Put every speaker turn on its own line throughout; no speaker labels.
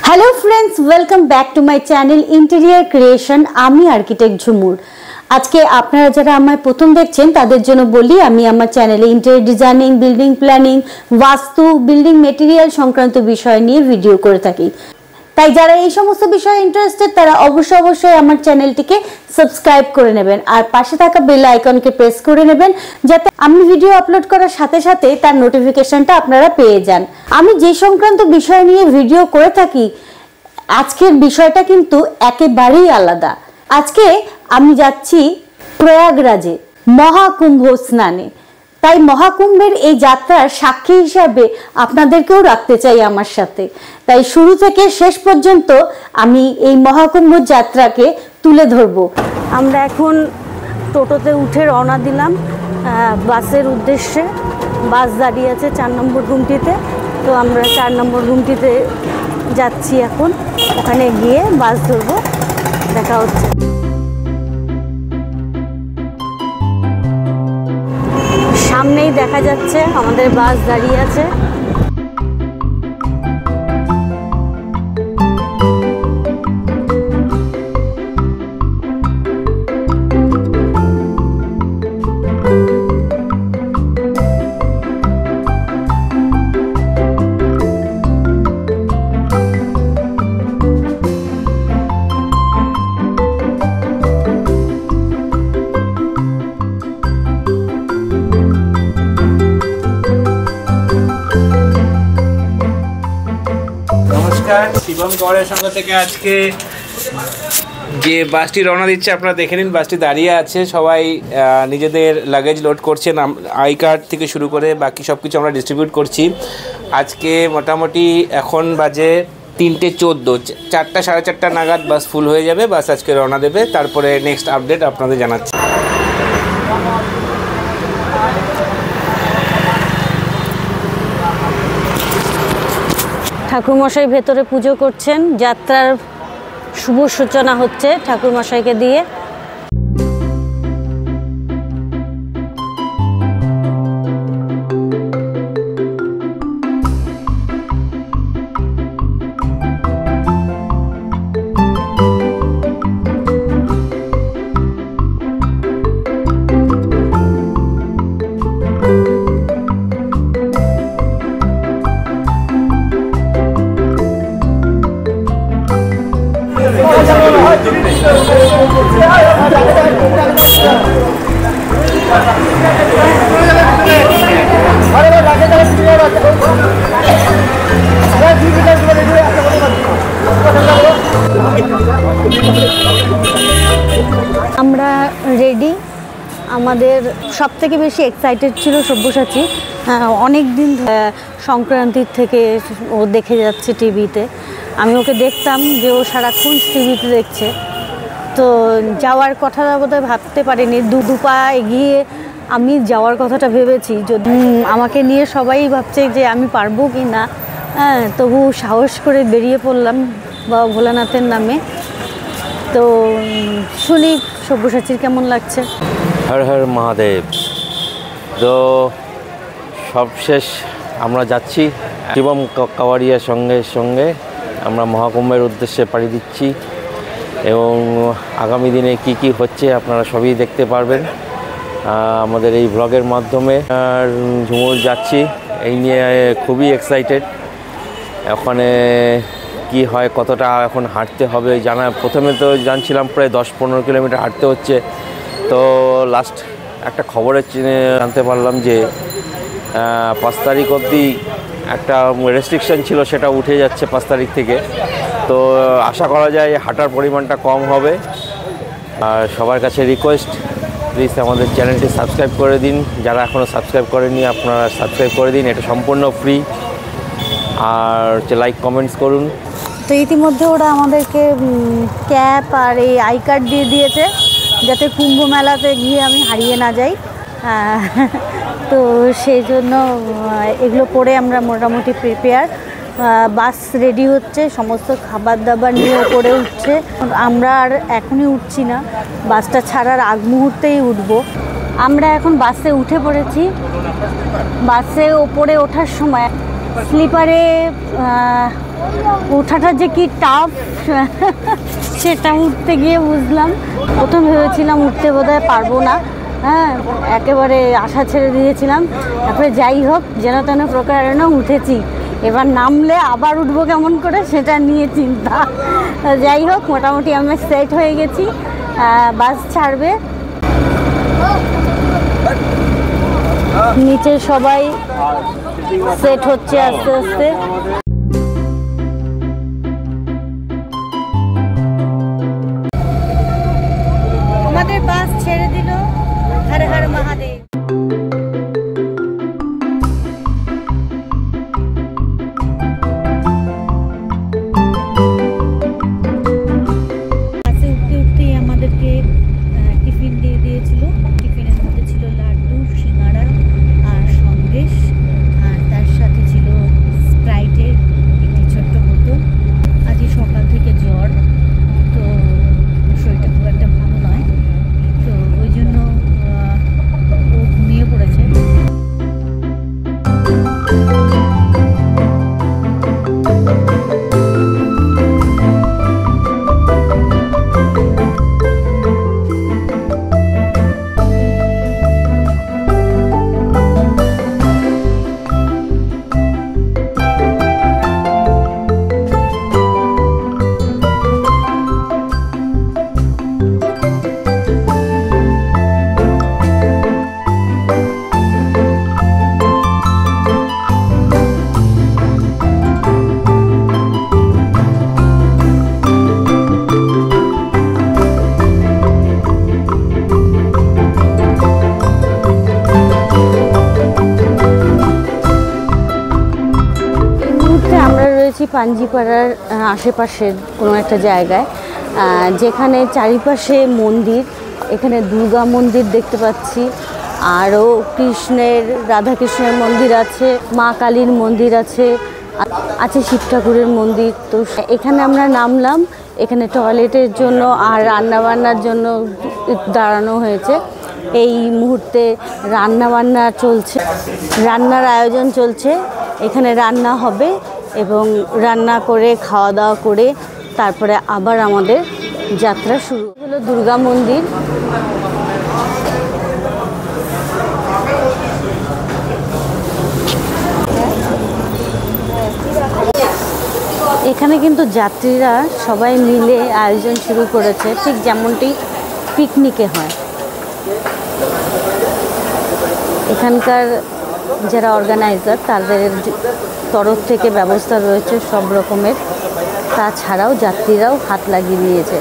Hello friends, welcome back to my channel interior creation. आमी architect Jhumur. आज के आपनारा जारा आमाय प्रथम देखछेन तादेर जोन्नो बोली आमी आमार चैनेले interior designing, building planning, vastu, building material संक्रांत विषय निये भिडियो करे थाकी। ताई जारा এই সমস্ত বিষয়ে ইন্টারেস্টেড তারা অবশ্যই আমার চ্যানেলটিকে সাবস্ক্রাইব করে নেবেন আর পাশে থাকা বেল আইকনকে প্রেস করে নেবেন যাতে আমি ভিডিও আপলোড করার সাথে সাথে তার নোটিফিকেশনটা আপনারা পেয়ে যান। আমি যে সংক্রান্ত বিষয় নিয়ে ভিডিও করে থাকি আজকের বিষয়টা কিন্তু একেবারেই আলাদা। আজকে আমি যাচ্ছি প্রয়াগরাজে মহাকুম্ভ স্নানে। তাই মহাকুম্ভের এই যাত্রার সাক্ষী হিসাবে আপনাদেরকেও রাখতে চাই আমার সাথে। তাই শুরু থেকে শেষ পর্যন্ত আমি এই মহাকুম্ভ যাত্রাকে তুলে ধরব। আমরা এখন টোটোতে উঠে রওনা দিলাম বাসের উদ্দেশ্যে। বাস দাঁড়িয়ে আছে 4 নম্বর রুমটিতে। তো আমরা 4 নম্বর রুমটিতে যাচ্ছি এখন। ওখানে গিয়ে বাস ধরবো। দেখা হচ্ছে। সামনেই দেখা যাচ্ছে আমাদের বাস দাঁড়িয়ে আছে।
শিবম গড়ের সঙ্গে থেকে আজকে যে বাসটি রওনা দিচ্ছে আপনারা দেখে নিন। বাসটি দাঁড়িয়ে আছে, সবাই নিজেদের লাগেজ লোড করছেন। আই কার্ড থেকে শুরু করে বাকি সব কিছু আমরা ডিস্ট্রিবিউট করছি। আজকে মোটামুটি এখন বাজে 3:14, 4টা সাড়ে 4টা নাগাদ বাস ফুল হয়ে যাবে। বাস আজকে রওনা দেবে, তারপরে নেক্সট আপডেট আপনাদের জানাচ্ছি।
ঠাকুরমশাই ভেতরে পুজো করছেন। যাত্রার শুভ সূচনা হচ্ছে ঠাকুরমশাইকে দিয়ে। আমরা রেডি। আমাদের সব থেকে বেশি এক্সাইটেড ছিল সব্যসাচী। অনেক দিন সংক্রান্তির থেকে ও দেখে যাচ্ছে টিভিতে। আমি ওকে দেখতাম যে ও সারাক্ষণ টিভিতে দেখছে। তো যাওয়ার কথাটা বোধহয় ভাবতে পারিনি। দু পা এগিয়ে আমি যাওয়ার কথাটা ভেবেছি। যদি আমাকে নিয়ে সবাই ভাবছে যে আমি পারবো কি না, তবু সাহস করে বেরিয়ে পড়লাম বাবা ভোলানাথের নামে। তো শুনি সব্যসাচীর কেমন লাগছে।
হর হর মহাদেব। তো সবশেষ আমরা যাচ্ছি শিবম কাওয়ারিয়ার সঙ্গে আমরা মহাকুম্ভের উদ্দেশ্যে পাড়ি দিচ্ছি এবং আগামী দিনে কি কি হচ্ছে আপনারা সবই দেখতে পারবেন আমাদের এই ব্লগের মাধ্যমে। আর ঝুমুর যাচ্ছি, এই নিয়ে খুবই এক্সাইটেড। ওখানে কি হয়, কতটা এখন হাঁটতে হবে জানা। প্রথমে তো জানছিলাম প্রায় 10-15 কিলোমিটার হাঁটতে হচ্ছে। তো লাস্ট একটা খবরে জানতে পারলাম যে 5 তারিখ অবধি একটা রেস্ট্রিকশন ছিল, সেটা উঠে যাচ্ছে 5 তারিখ থেকে। তো আশা করা যায় হাঁটার পরিমাণটা কম হবে। আর সবার কাছে রিকোয়েস্ট, প্লিজ আমাদের চ্যানেলটি সাবস্ক্রাইব করে দিন। যারা এখনও সাবস্ক্রাইব করেনি আপনারা সাবস্ক্রাইব করে দিন, এটা সম্পূর্ণ ফ্রি। আর লাইক কমেন্টস করুন।
তো ইতিমধ্যে ওরা আমাদেরকে ক্যাপ আর এই আই কার্ড দিয়ে দিয়েছে যাতে কুম্ভ মেলাতে গিয়ে আমি হারিয়ে না যাই। তো সেই জন্য এগুলো পরে আমরা মোটামুটি প্রিপেয়ার। বাস রেডি হচ্ছে, সমস্ত খাবার দাবার নিয়ে ওপরে উঠছে। আমরা আর এখনই উঠছি না, বাসটা ছাড়ার আগ মুহূর্তেই উঠবো। আমরা এখন বাসে উঠে পড়েছি। বাসে ওপরে ওঠার সময় স্লিপারে ওঠাটা যে কি টাফ সেটা উঠতে গিয়ে বুঝলাম। প্রথম ভেবেছিলাম উঠতে বোধহয় পারবো না, হ্যাঁ একেবারে আশা ছেড়ে দিয়েছিলাম। তারপরে যাই হোক যেন তেন প্রকারে উঠেছি। এবার নামলে আবার উঠবো কেমন করে সেটা নিয়ে চিন্তা। যাই হোক মোটামুটি আমি সেট হয়ে গেছি, বাস ছাড়বে। নিচে সবাই সেট হচ্ছে আস্তে আস্তে। আমাদের বাস ছেড়ে দিল। হর হর মহাদেব। বাসে উঠতে উঠতেই আমাদেরকে টিফিন দিয়ে দিয়েছিল। টিফিনের মধ্যে ছিল লাড্ডু, সিঙ্গাড়া আর সন্দেশ, আর তার সাথে ছিল স্প্রাইটের একটি ছোট্ট বোতল। আজই সকাল থেকে জ্বর, তো শরীরটা খুব একটা ভালো নয়, তো ওই জন্য ও ঘুমিয়ে পড়েছে। পাঞ্জিপাড়ার আশেপাশের কোনো একটা জায়গায়, যেখানে চারিপাশে মন্দির। এখানে দুর্গা মন্দির দেখতে পাচ্ছি, আরও কৃষ্ণের, রাধাকৃষ্ণের মন্দির আছে, মা কালীর মন্দির আছে, আছে শিব ঠাকুরের মন্দির। তো এখানে আমরা নামলাম। এখানে টয়লেটের জন্য আর রান্নাবান্নার জন্য দাঁড়ানো হয়েছে। এই মুহূর্তে রান্নাবান্না চলছে, রান্নার আয়োজন চলছে। এখানে রান্না হবে এবং রান্না করে খাওয়া দাওয়া করে তারপরে আবার আমাদের যাত্রা শুরু হলো। দুর্গা মন্দির। এখানে কিন্তু যাত্রীরা সবাই মিলে আয়োজন শুরু করেছে, ঠিক যেমনটি পিকনিকে হয়। এখানকার যারা অর্গানাইজার তাদের তরফ থেকে ব্যবস্থা রয়েছে সব রকমের। তাছাড়াও যাত্রীরাও হাত লাগিয়ে দিয়েছে।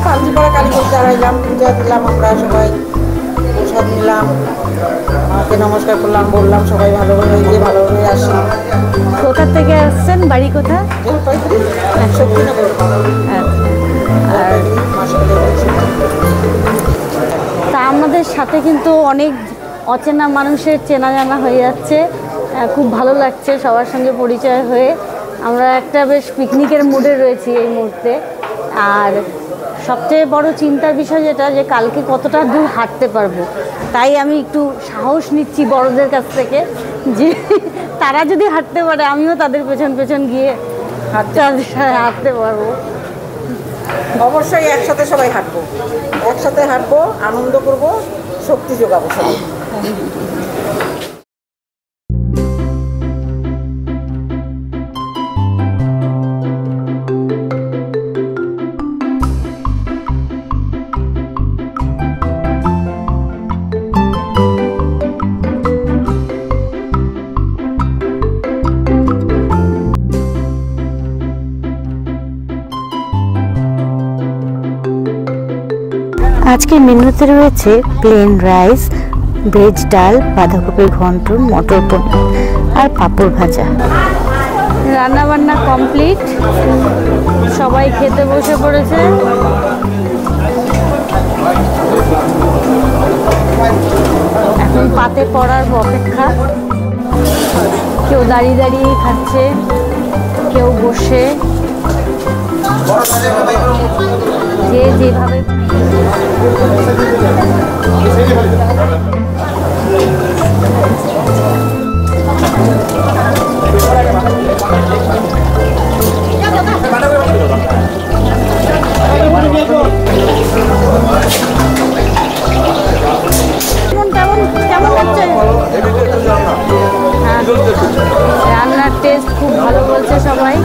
পাঞ্জিপাড়া কালী মন্দিরে দাঁড়াইলাম, পূজা দিলাম, আমরা সবাই প্রসাদ নিলাম, মাকে নমস্কার করলাম, বললাম সবাই ভালোভাবে গিয়ে ভালোভাবে আসি।
কোথা থেকে আসছেন? বাড়ি কোথা?
শক্তিনগর।
তা আমাদের সাথে কিন্তু অনেক অচেনা মানুষের চেনা জানা হয়ে যাচ্ছে। খুব ভালো লাগছে সবার সঙ্গে পরিচয় হয়ে। আমরা একটা বেশ পিকনিকের মুডে রয়েছি এই মুহূর্তে। আর সবচেয়ে বড় চিন্তার বিষয় যেটা, যে কালকে কতটা দূর হাঁটতে পারবো। তাই আমি একটু সাহস নিচ্ছি বড়দের কাছ থেকে, যে তারা যদি হাঁটতে পারে আমিও তাদের পেছন পেছন গিয়ে হাঁটতে পারবো।
অবশ্যই একসাথে সবাই হাঁটবো, একসাথে হাঁটবো, আনন্দ করবো, শক্তি যোগাবো সবাই।
আজকে মেনুতে রয়েছে প্লেন রাইস, ভেজ ডাল, বাঁধাকপির ঘন্ট, মটর পনির আর পাঁপড় ভাজা। রান্না বান্না কমপ্লিট, সবাই খেতে বসে পড়েছে। এখন পাতে পড়ার অপেক্ষা। কেউ দাঁড়িয়ে দাঁড়িয়ে খাচ্ছে, কেউ বসে, যে যেভাবে। রান্নার টেস্ট খুব ভালো বলছে সবাই।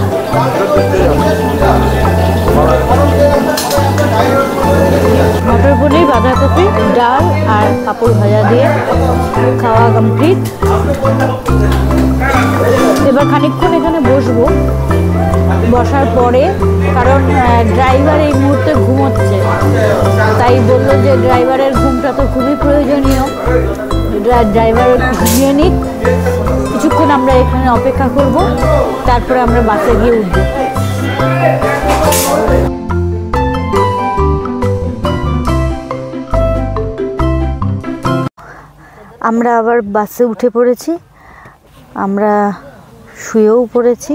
মটর পনির, বাঁধাকপি, ডাল আর পাঁপড় ভাজা দিয়ে খাওয়া কমপ্লিট। এবার খানিকক্ষণ এখানে বসবো, বসার পরে, কারণ ড্রাইভার এই মুহূর্তে ঘুমোচ্ছে, তাই বললো যে ড্রাইভারের ঘুমটা তো খুবই প্রয়োজনীয়, ড্রাইভার ঘুমিয়ে নিক, কিছুক্ষণ আমরা এখানে অপেক্ষা করব, তারপরে আমরা বাসে গিয়ে উঠব। আমরা আবার বাসে উঠে পড়েছি, আমরা শুয়েও পড়েছি।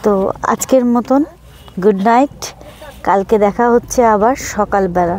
তো আজকের মতন গুড নাইট, কালকে দেখা হচ্ছে আবার সকালবেলা।